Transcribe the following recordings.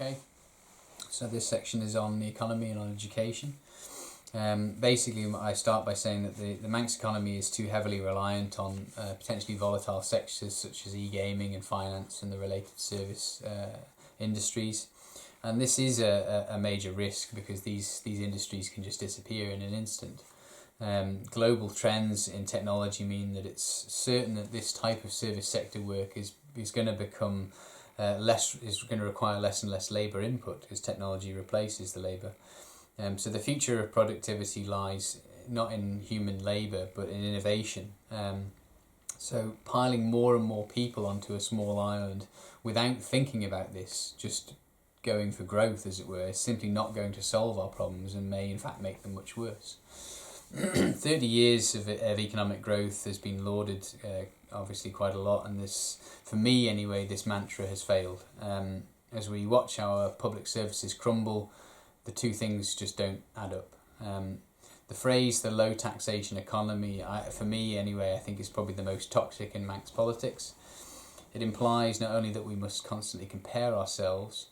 Okay, so this section is on the economy and on education. Basically, I start by saying that the Manx economy is too heavily reliant on potentially volatile sectors such as e-gaming and finance and the related service industries. And this is a major risk because these industries can just disappear in an instant. Global trends in technology mean that it's certain that this type of service sector work is going to become is going to require less and less labour input as technology replaces the labour. So the future of productivity lies not in human labour but in innovation. So piling more and more people onto a small island without thinking about this, just going for growth as it were, is simply not going to solve our problems and may in fact make them much worse. 30 years of economic growth has been lauded obviously quite a lot, and this, for me anyway, this mantra has failed. As we watch our public services crumble, the two things just don't add up. The phrase the low taxation economy, for me anyway, I think is probably the most toxic in Manx politics. It implies not only that we must constantly compare ourselves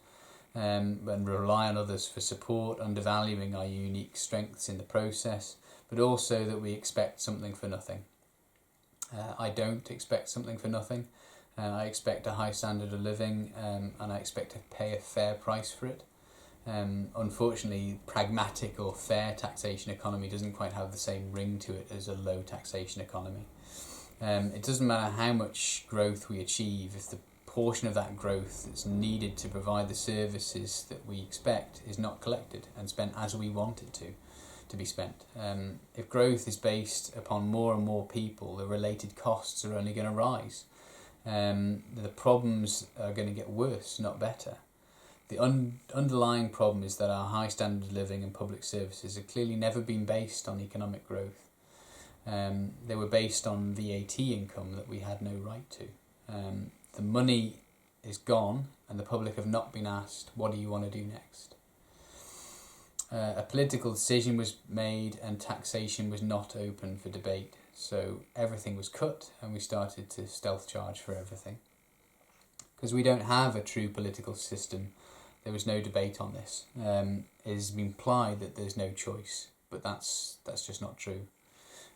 and rely on others for support, undervaluing our unique strengths in the process, but also that we expect something for nothing. I don't expect something for nothing. I expect a high standard of living and I expect to pay a fair price for it. Unfortunately, pragmatic or fair taxation economy doesn't quite have the same ring to it as a low taxation economy. It doesn't matter how much growth we achieve if the portion of that growth that's needed to provide the services that we expect is not collected and spent as we want it to be spent. If growth is based upon more and more people, the related costs are only going to rise. The problems are going to get worse, not better. The underlying problem is that our high standard of living and public services have clearly never been based on economic growth. They were based on VAT income that we had no right to. The money is gone and the public have not been asked, what do you want to do next? A political decision was made and taxation was not open for debate. So everything was cut and we started to stealth charge for everything. Because we don't have a true political system, there was no debate on this. It has been implied that there's no choice, but that's just not true.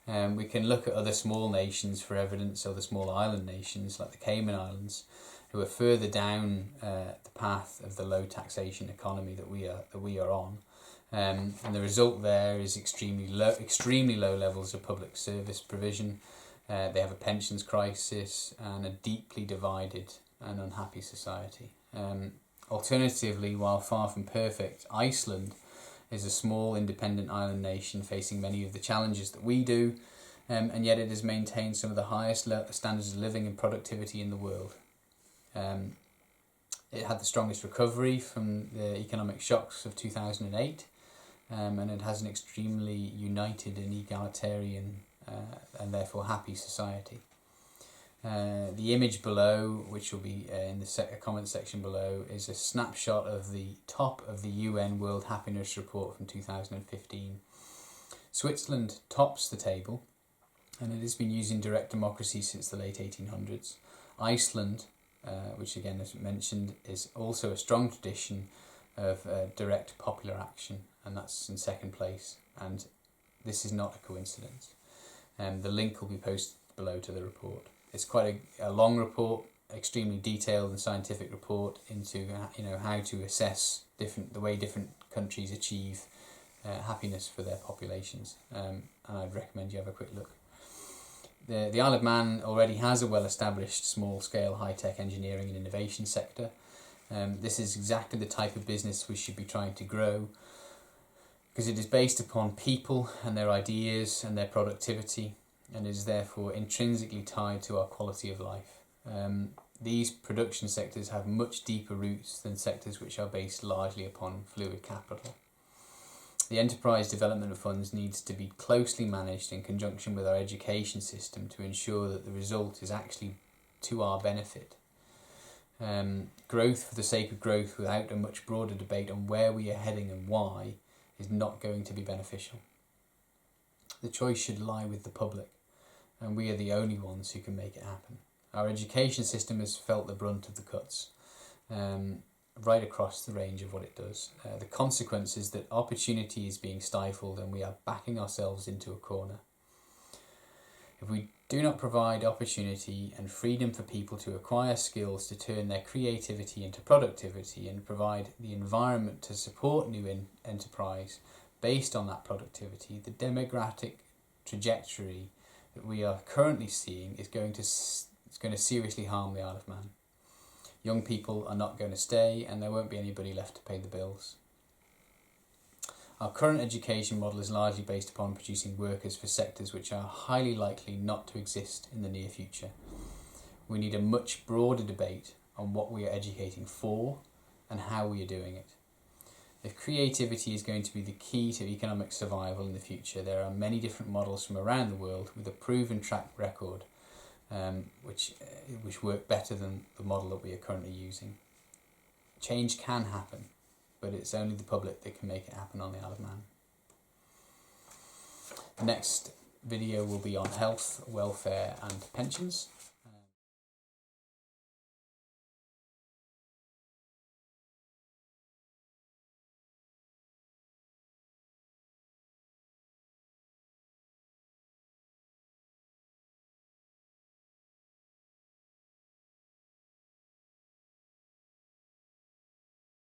We can look at other small nations for evidence, other small island nations like the Cayman Islands, who are further down the path of the low taxation economy that we are on. And the result there is extremely low levels of public service provision. They have a pensions crisis and a deeply divided and unhappy society. Alternatively, while far from perfect, Iceland is a small independent island nation facing many of the challenges that we do, and yet it has maintained some of the highest standards of living and productivity in the world. It had the strongest recovery from the economic shocks of 2008, and it has an extremely united and egalitarian and therefore happy society. The image below, which will be in the comment section below, is a snapshot of the top of the UN World Happiness Report from 2015. Switzerland tops the table, and it has been using direct democracy since the late 1800s. Iceland, which again as mentioned, is also a strong tradition of direct popular action, and that's in second place, and this is not a coincidence. The link will be posted below to the report. It's quite a long report, extremely detailed and scientific report into how to assess the way different countries achieve happiness for their populations, and I'd recommend you have a quick look. The Isle of Man already has a well-established small-scale high-tech engineering and innovation sector. This is exactly the type of business we should be trying to grow, because it is based upon people and their ideas and their productivity, and is therefore intrinsically tied to our quality of life. These production sectors have much deeper roots than sectors which are based largely upon fluid capital. The enterprise development funds needs to be closely managed in conjunction with our education system to ensure that the result is actually to our benefit. Growth for the sake of growth without a much broader debate on where we are heading and why is not going to be beneficial. The choice should lie with the public, and we are the only ones who can make it happen. Our education system has felt the brunt of the cuts. right across the range of what it does. The consequence is that opportunity is being stifled and we are backing ourselves into a corner. If we do not provide opportunity and freedom for people to acquire skills to turn their creativity into productivity and provide the environment to support new enterprise based on that productivity, the demographic trajectory that we are currently seeing is going to seriously harm the Isle of Man. Young people are not going to stay and there won't be anybody left to pay the bills. Our current education model is largely based upon producing workers for sectors which are highly likely not to exist in the near future. We need a much broader debate on what we are educating for and how we are doing it. If creativity is going to be the key to economic survival in the future, there are many different models from around the world with a proven track record which work better than the model that we are currently using. Change can happen, but it's only the public that can make it happen on the Isle of Man. The next video will be on health, welfare and pensions.